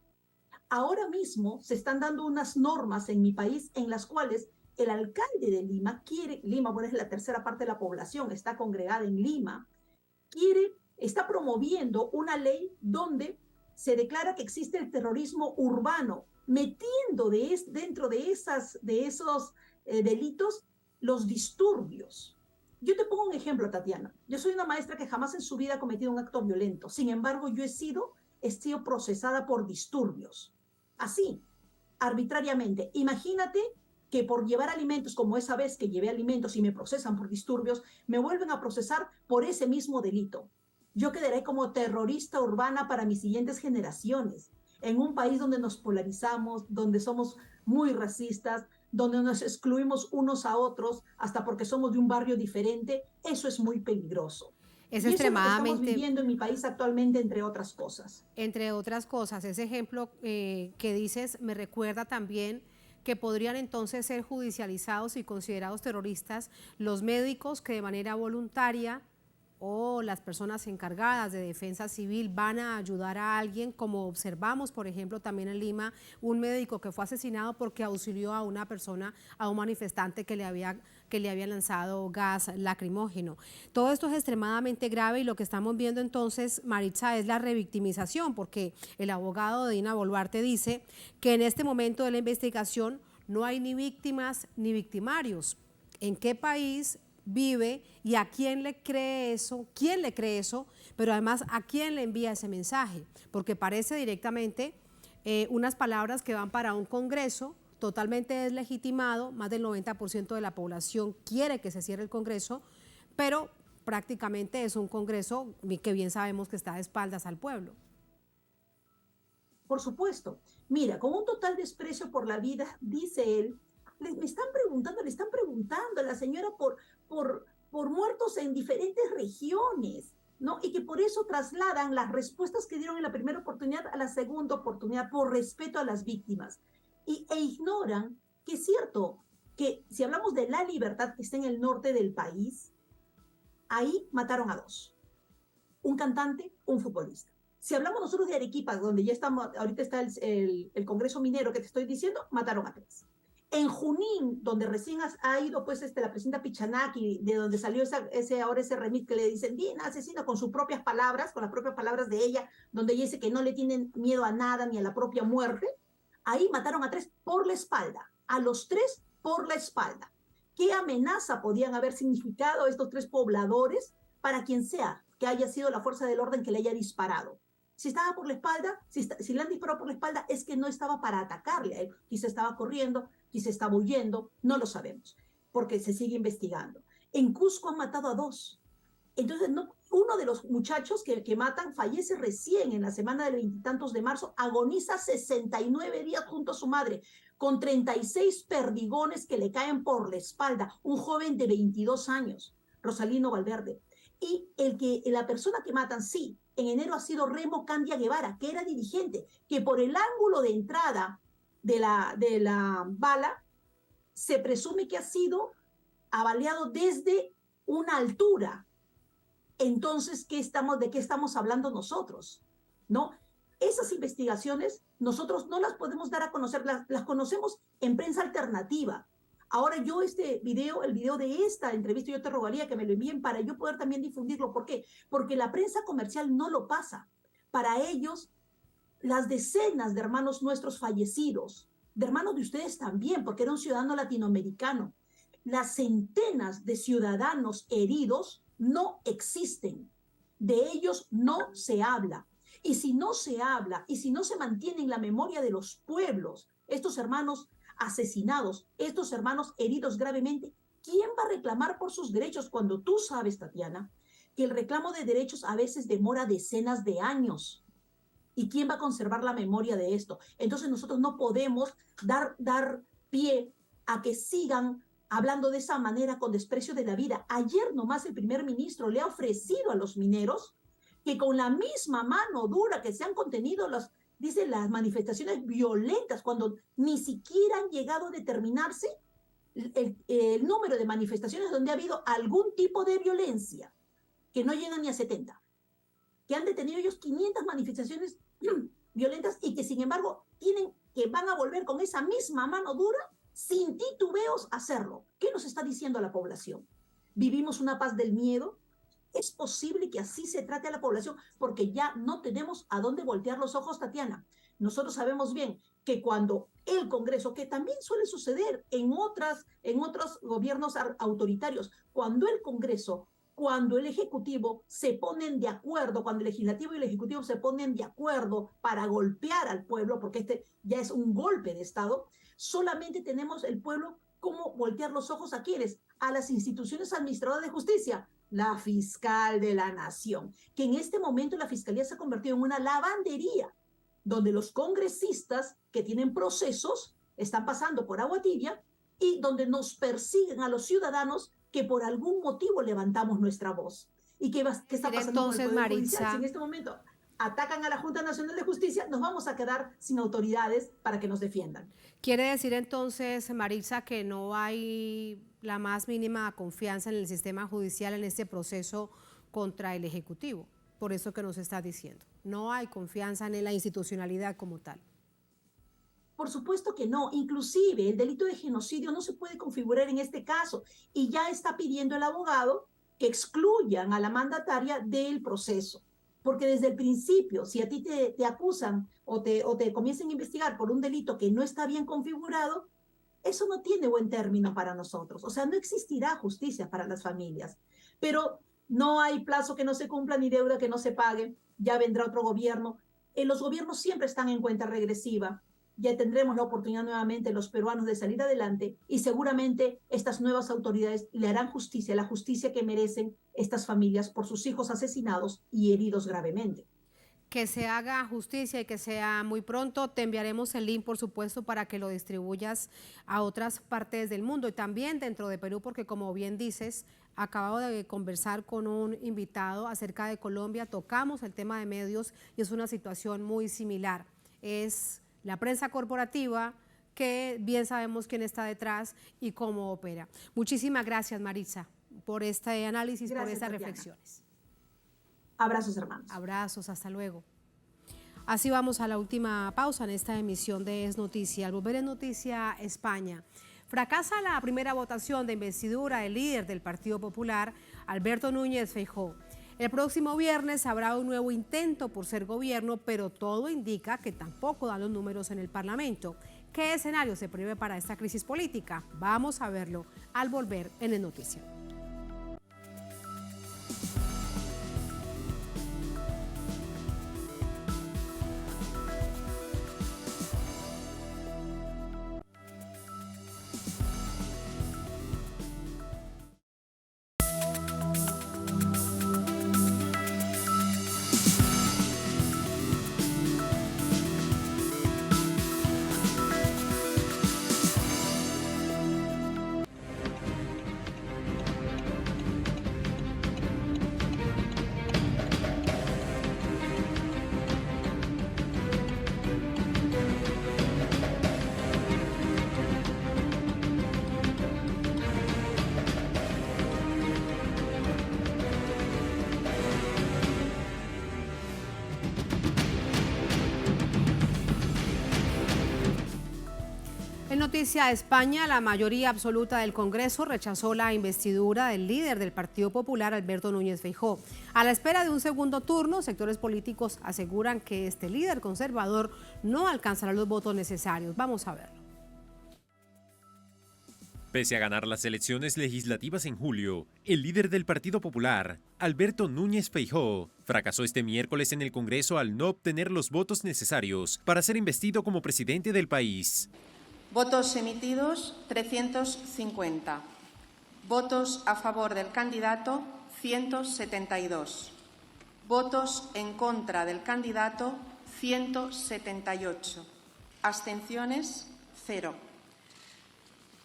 Ahora mismo se están dando unas normas en mi país en las cuales el alcalde de Lima Lima, bueno, es la tercera parte de la población, está congregada en Lima, está promoviendo una ley donde se declara que existe el terrorismo urbano, metiendo dentro de esos delitos los disturbios. Yo te pongo un ejemplo, Tatiana. Yo soy una maestra que jamás en su vida ha cometido un acto violento. Sin embargo, yo he sido procesada por disturbios. Así, arbitrariamente. Imagínate que por llevar alimentos, como esa vez que llevé alimentos y me procesan por disturbios, me vuelven a procesar por ese mismo delito. Yo quedaré como terrorista urbana para mis siguientes generaciones, en un país donde nos polarizamos, donde somos muy racistas, donde nos excluimos unos a otros, hasta porque somos de un barrio diferente. Eso es muy peligroso. Es y extremadamente... eso es lo que estamos viviendo en mi país actualmente, entre otras cosas. Entre otras cosas, ese ejemplo que dices me recuerda también que podrían entonces ser judicializados y considerados terroristas los médicos que de manera voluntaria o las personas encargadas de defensa civil van a ayudar a alguien, como observamos, por ejemplo, también en Lima, un médico que fue asesinado porque auxilió a una persona, a un manifestante que le había lanzado gas lacrimógeno. Todo esto es extremadamente grave y lo que estamos viendo entonces, Maritza, es la revictimización, porque el abogado de Dina Boluarte dice que en este momento de la investigación no hay ni víctimas ni victimarios. ¿En qué país vive y a quién le cree eso? ¿Quién le cree eso? Pero además, ¿a quién le envía ese mensaje? Porque parece directamente unas palabras que van para un Congreso totalmente deslegitimado. Más del 90% de la población quiere que se cierre el Congreso, pero prácticamente es un Congreso que bien sabemos que está de espaldas al pueblo. Por supuesto. Mira, con un total desprecio por la vida, dice él, le están preguntando a la señora por muertos en diferentes regiones, ¿no? Y que por eso trasladan las respuestas que dieron en la primera oportunidad a la segunda oportunidad, por respeto a las víctimas. E ignoran que es cierto que si hablamos de La Libertad, que está en el norte del país, ahí mataron a 2. Un cantante, un futbolista. Si hablamos nosotros de Arequipa, donde ya estamos, ahorita está el Congreso Minero que te estoy diciendo, mataron a 3. En Junín, donde recién ha ido pues la presidenta Pichanaki, de donde salió ese remix que le dicen, bien asesino, con sus propias palabras, con las propias palabras de ella, donde ella dice que no le tienen miedo a nada ni a la propia muerte. Ahí mataron a 3 por la espalda, a los 3 por la espalda. ¿Qué amenaza podían haber significado estos 3 pobladores para quien sea que haya sido la fuerza del orden que le haya disparado? Si estaba por la espalda, si le han disparado por la espalda, es que no estaba para atacarle a él. Quizá estaba corriendo, quizá estaba huyendo, no lo sabemos, porque se sigue investigando. En Cusco han matado a 2. Entonces, uno de los muchachos que matan fallece recién en la semana del 20 y tantos de marzo, agoniza 69 días junto a su madre, con 36 perdigones que le caen por la espalda, un joven de 22 años, Rosalino Valverde. Y la persona que matan, sí, en enero ha sido Remo Candia Guevara, que era dirigente, que por el ángulo de entrada de la bala se presume que ha sido abaleado desde una altura. Entonces, ¿de qué estamos hablando nosotros? ¿No? Esas investigaciones nosotros no las podemos dar a conocer, las conocemos en prensa alternativa. Ahora yo el video de esta entrevista, yo te rogaría que me lo envíen para yo poder también difundirlo. ¿Por qué? Porque la prensa comercial no lo pasa. Para ellos, las decenas de hermanos nuestros fallecidos, de hermanos de ustedes también, porque era un ciudadano latinoamericano, las centenas de ciudadanos heridos no existen. De ellos no se habla. Y si no se habla, y si no se mantiene en la memoria de los pueblos, estos hermanos asesinados, estos hermanos heridos gravemente, ¿quién va a reclamar por sus derechos cuando tú sabes, Tatiana, que el reclamo de derechos a veces demora decenas de años? ¿Y quién va a conservar la memoria de esto? Entonces nosotros no podemos dar pie a que sigan hablando de esa manera con desprecio de la vida. Ayer nomás el primer ministro le ha ofrecido a los mineros que con la misma mano dura que se han contenido las manifestaciones violentas, cuando ni siquiera han llegado a determinarse el número de manifestaciones donde ha habido algún tipo de violencia, que no llegan ni a 70, que han detenido ellos 500 manifestaciones violentas y que sin embargo van a volver con esa misma mano dura sin titubeos a hacerlo. ¿Qué nos está diciendo la población? ¿Vivimos una paz del miedo? ¿Es posible que así se trate a la población? Porque ya no tenemos a dónde voltear los ojos, Tatiana. Nosotros sabemos bien que cuando el Congreso, que también suele suceder en otros gobiernos autoritarios, cuando el Congreso, cuando el Ejecutivo se ponen de acuerdo, cuando el Legislativo y el Ejecutivo se ponen de acuerdo para golpear al pueblo, porque este ya es un golpe de Estado, solamente tenemos el pueblo cómo voltear los ojos a quienes, a las instituciones administradoras de justicia, la fiscal de la nación, que en este momento la fiscalía se ha convertido en una lavandería, donde los congresistas que tienen procesos están pasando por agua tibia y donde nos persiguen a los ciudadanos que por algún motivo levantamos nuestra voz. ¿Y qué está pasando entonces, con el Poder Maritza? Judicial? Si en este momento atacan a la Junta Nacional de Justicia, nos vamos a quedar sin autoridades para que nos defiendan. ¿Quiere decir entonces, Maritza, que no hay la más mínima confianza en el sistema judicial en este proceso contra el Ejecutivo? Por eso que nos está diciendo. No hay confianza en la institucionalidad como tal. Por supuesto que no. Inclusive el delito de genocidio no se puede configurar en este caso. Y ya está pidiendo el abogado que excluyan a la mandataria del proceso. Porque desde el principio, si a ti te acusan o te comiencen a investigar por un delito que no está bien configurado, eso no tiene buen término para nosotros. O sea, no existirá justicia para las familias. Pero no hay plazo que no se cumpla ni deuda que no se pague. Ya vendrá otro gobierno. Los gobiernos siempre están en cuenta regresiva. Ya tendremos la oportunidad nuevamente los peruanos de salir adelante y seguramente estas nuevas autoridades le harán justicia, la justicia que merecen estas familias por sus hijos asesinados y heridos gravemente. Que se haga justicia y que sea muy pronto. Te enviaremos el link, por supuesto, para que lo distribuyas a otras partes del mundo y también dentro de Perú, porque como bien dices, acabo de conversar con un invitado acerca de Colombia, tocamos el tema de medios y es una situación muy similar. Es la prensa corporativa, que bien sabemos quién está detrás y cómo opera. Muchísimas gracias, Maritza, por este análisis, gracias, por estas Tatiana. reflexiones. Abrazos, hermanos. Abrazos, hasta luego. Así vamos a la última pausa en esta emisión de Es Noticia. Al volver en Noticia España, fracasa la primera votación de investidura del líder del Partido Popular, Alberto Núñez Feijóo. El próximo viernes habrá un nuevo intento por ser gobierno, pero todo indica que tampoco dan los números en el Parlamento. ¿Qué escenario se prevé para esta crisis política? Vamos a verlo al volver en Es Noticia. En Noticia España, la mayoría absoluta del Congreso rechazó la investidura del líder del Partido Popular, Alberto Núñez Feijóo. A la espera de un segundo turno, sectores políticos aseguran que este líder conservador no alcanzará los votos necesarios. Vamos a verlo. Pese a ganar las elecciones legislativas en julio, el líder del Partido Popular, Alberto Núñez Feijóo, fracasó este miércoles en el Congreso al no obtener los votos necesarios para ser investido como presidente del país. Votos emitidos, 350. Votos a favor del candidato, 172. Votos en contra del candidato, 178. Abstenciones, 0.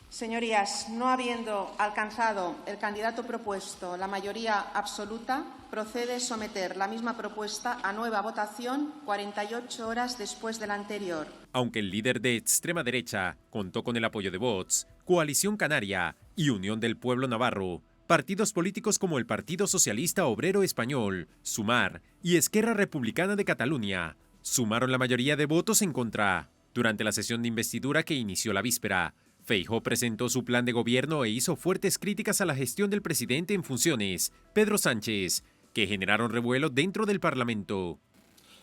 Señorías, no habiendo alcanzado el candidato propuesto la mayoría absoluta, procede someter la misma propuesta a nueva votación 48 horas después de la anterior. Aunque el líder de extrema derecha contó con el apoyo de Vox, Coalición Canaria y Unión del Pueblo Navarro, partidos políticos como el Partido Socialista Obrero Español, Sumar y Esquerra Republicana de Cataluña sumaron la mayoría de votos en contra. Durante la sesión de investidura que inició la víspera, Feijóo presentó su plan de gobierno e hizo fuertes críticas a la gestión del presidente en funciones, Pedro Sánchez, que generaron revuelo dentro del Parlamento.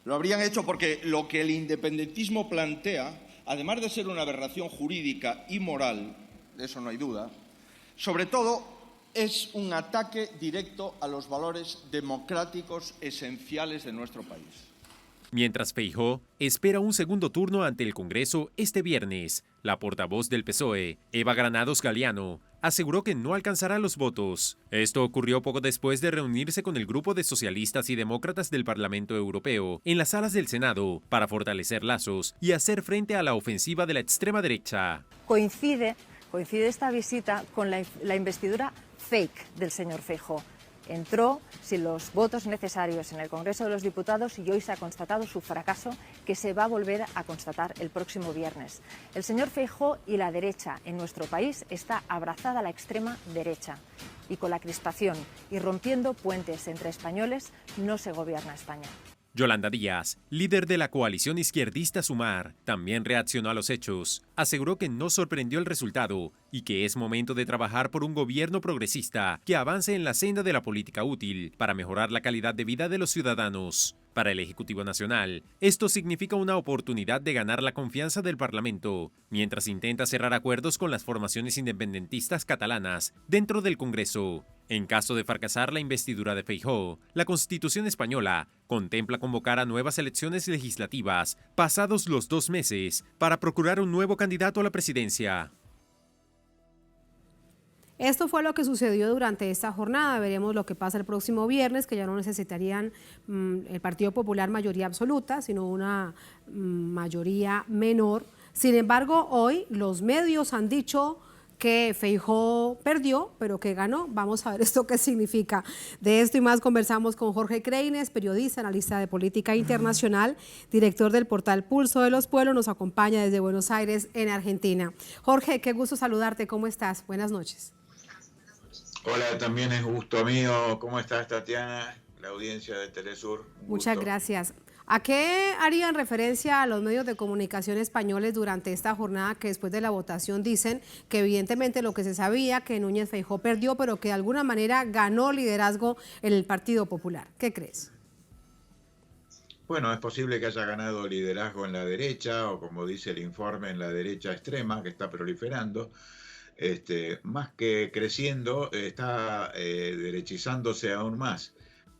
Lo habrían hecho porque lo que el independentismo plantea, además de ser una aberración jurídica y moral, de eso no hay duda, sobre todo es un ataque directo a los valores democráticos esenciales de nuestro país. Mientras Feijóo espera un segundo turno ante el Congreso este viernes, la portavoz del PSOE, Eva Granados Galiano, aseguró que no alcanzará los votos. Esto ocurrió poco después de reunirse con el grupo de socialistas y demócratas del Parlamento Europeo en las salas del Senado para fortalecer lazos y hacer frente a la ofensiva de la extrema derecha. Coincide esta visita con la investidura fake del señor Feijóo. Entró sin los votos necesarios en el Congreso de los Diputados y hoy se ha constatado su fracaso, que se va a volver a constatar el próximo viernes. El señor Feijóo y la derecha en nuestro país está abrazada a la extrema derecha y con la crispación y rompiendo puentes entre españoles no se gobierna España. Yolanda Díaz, líder de la coalición izquierdista Sumar, también reaccionó a los hechos. Aseguró que no sorprendió el resultado y que es momento de trabajar por un gobierno progresista que avance en la senda de la política útil para mejorar la calidad de vida de los ciudadanos. Para el Ejecutivo Nacional, esto significa una oportunidad de ganar la confianza del Parlamento, mientras intenta cerrar acuerdos con las formaciones independentistas catalanas dentro del Congreso. En caso de fracasar la investidura de Feijóo, la Constitución española contempla convocar a nuevas elecciones legislativas pasados los 2 meses para procurar un nuevo candidato a la presidencia. Esto fue lo que sucedió durante esta jornada. Veremos lo que pasa el próximo viernes, que ya no necesitarían el Partido Popular mayoría absoluta, sino una mayoría menor. Sin embargo, hoy los medios han dicho que Feijóo perdió, pero que ganó. Vamos a ver esto qué significa. De esto y más conversamos con Jorge Creines, periodista, analista de política internacional, director del portal Pulso de los Pueblos, nos acompaña desde Buenos Aires, en Argentina. Jorge, qué gusto saludarte, ¿cómo estás? Buenas noches. Hola, también es gusto mío. ¿Cómo estás, Tatiana? La audiencia de Telesur. Muchas gracias. ¿A qué harían referencia a los medios de comunicación españoles durante esta jornada que después de la votación dicen que evidentemente lo que se sabía, que Núñez Feijóo perdió, pero que de alguna manera ganó liderazgo en el Partido Popular? ¿Qué crees? Bueno, es posible que haya ganado liderazgo en la derecha, o como dice el informe, en la derecha extrema, que está proliferando. Más que creciendo, está derechizándose aún más.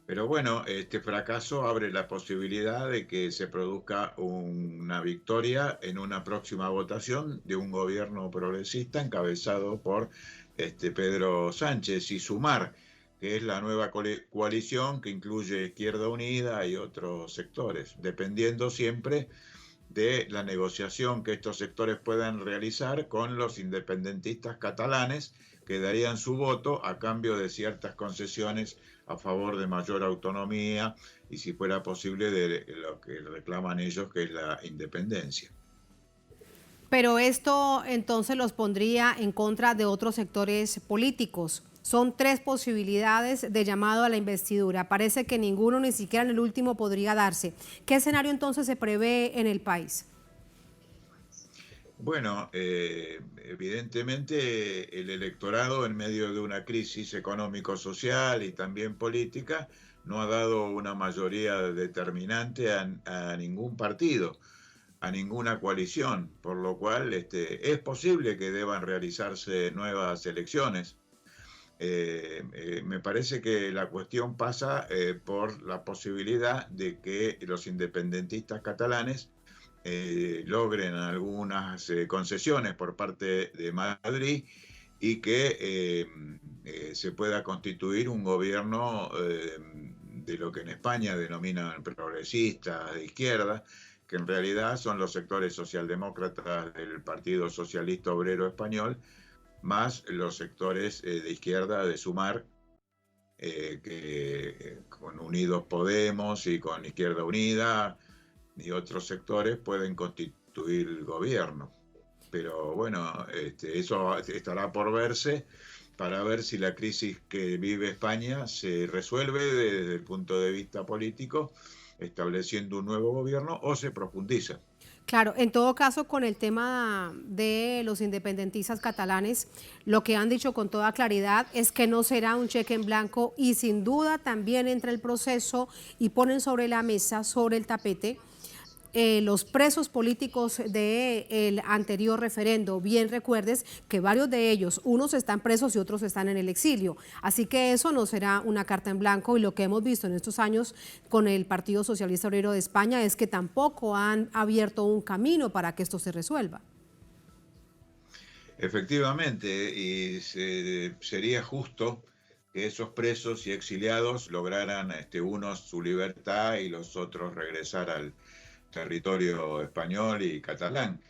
Pero bueno, este fracaso abre la posibilidad de que se produzca una victoria en una próxima votación de un gobierno progresista encabezado por Pedro Sánchez y Sumar, que es la nueva coalición que incluye Izquierda Unida y otros sectores, dependiendo siempre de la negociación que estos sectores puedan realizar con los independentistas catalanes, que darían su voto a cambio de ciertas concesiones a favor de mayor autonomía y, si fuera posible, de lo que reclaman ellos, que es la independencia. Pero esto entonces los pondría en contra de otros sectores políticos. Son 3 posibilidades de llamado a la investidura. Parece que ninguno, ni siquiera en el último, podría darse. ¿Qué escenario entonces se prevé en el país? Bueno, evidentemente el electorado, en medio de una crisis económico-social y también política, no ha dado una mayoría determinante a ningún partido, a ninguna coalición, por lo cual es posible que deban realizarse nuevas elecciones. Me parece que la cuestión pasa por la posibilidad de que los independentistas catalanes logren algunas concesiones por parte de Madrid y que se pueda constituir un gobierno de lo que en España denominan progresistas de izquierda, que en realidad son los sectores socialdemócratas del Partido Socialista Obrero Español, más los sectores de izquierda de Sumar, que con Unidos Podemos y con Izquierda Unida y otros sectores pueden constituir el gobierno. Pero bueno, eso estará por verse, para ver si la crisis que vive España se resuelve desde el punto de vista político, estableciendo un nuevo gobierno, o se profundiza. Claro, en todo caso, con el tema de los independentistas catalanes, lo que han dicho con toda claridad es que no será un cheque en blanco, y sin duda también entra el proceso y ponen sobre la mesa, sobre el tapete, los presos políticos del anterior referendo. Bien recuerdes que varios de ellos, unos están presos y otros están en el exilio, así que eso no será una carta en blanco, y lo que hemos visto en estos años con el Partido Socialista Obrero de España es que tampoco han abierto un camino para que esto se resuelva. Efectivamente, y sería justo que esos presos y exiliados lograran unos su libertad y los otros regresar al territorio español y catalán.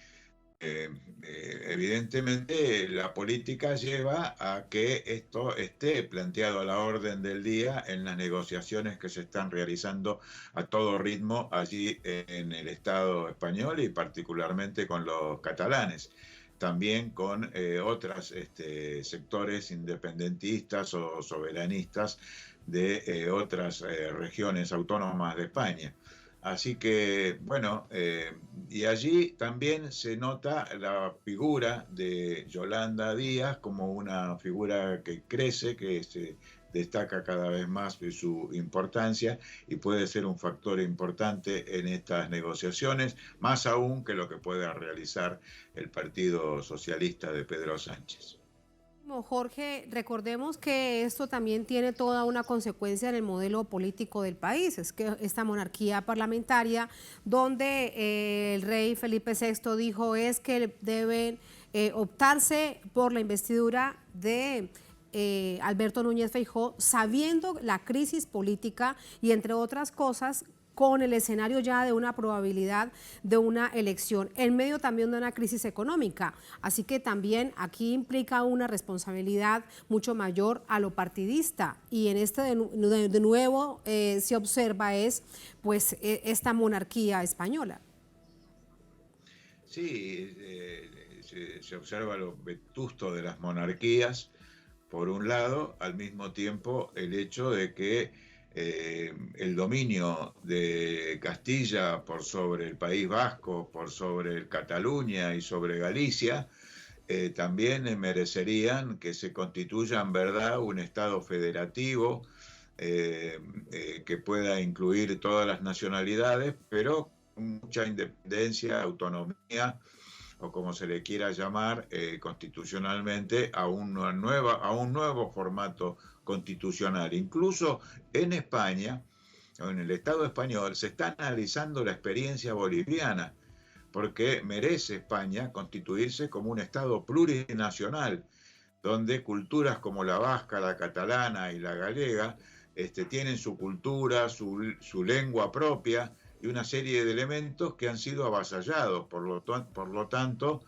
Evidentemente la política lleva a que esto esté planteado a la orden del día en las negociaciones que se están realizando a todo ritmo allí en el Estado español, y particularmente con los catalanes, también con otros sectores independentistas o soberanistas de otras regiones autónomas de España. Así que, bueno, y allí también se nota la figura de Yolanda Díaz como una figura que crece, que se destaca cada vez más de su importancia y puede ser un factor importante en estas negociaciones, más aún que lo que pueda realizar el Partido Socialista de Pedro Sánchez. Jorge, recordemos que esto también tiene toda una consecuencia en el modelo político del país. Es que esta monarquía parlamentaria, donde el rey Felipe VI dijo es que deben optarse por la investidura de Alberto Núñez Feijóo, sabiendo la crisis política y, entre otras cosas, con el escenario ya de una probabilidad de una elección, en medio también de una crisis económica. Así que también aquí implica una responsabilidad mucho mayor a lo partidista, y en este de nuevo se observa pues esta monarquía española. Sí, se observa lo vetusto de las monarquías, por un lado, al mismo tiempo el hecho de que el dominio de Castilla por sobre el País Vasco, por sobre Cataluña y sobre Galicia, también merecerían que se constituya en verdad un Estado federativo que pueda incluir todas las nacionalidades, pero con mucha independencia, autonomía, o como se le quiera llamar constitucionalmente, a un nuevo formato constitucional. Incluso en España, o en el Estado español, se está analizando la experiencia boliviana, porque merece España constituirse como un Estado plurinacional, donde culturas como la vasca, la catalana y la galega tienen su cultura, su lengua propia y una serie de elementos que han sido avasallados. Por lo tanto,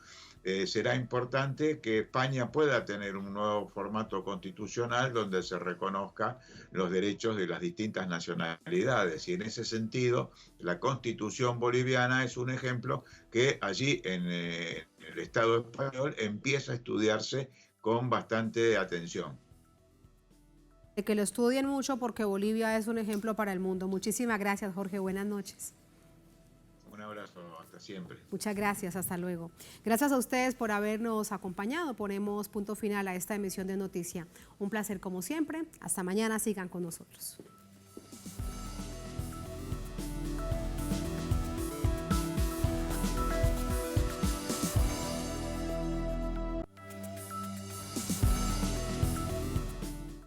será importante que España pueda tener un nuevo formato constitucional donde se reconozca los derechos de las distintas nacionalidades. Y en ese sentido, la Constitución boliviana es un ejemplo que allí en el Estado español empieza a estudiarse con bastante atención. De que lo estudien mucho porque Bolivia es un ejemplo para el mundo. Muchísimas gracias, Jorge. Buenas noches. Un abrazo, hasta siempre. Muchas gracias, hasta luego. Gracias a ustedes por habernos acompañado. Ponemos punto final a esta emisión de Noticia. Un placer como siempre. Hasta mañana, sigan con nosotros.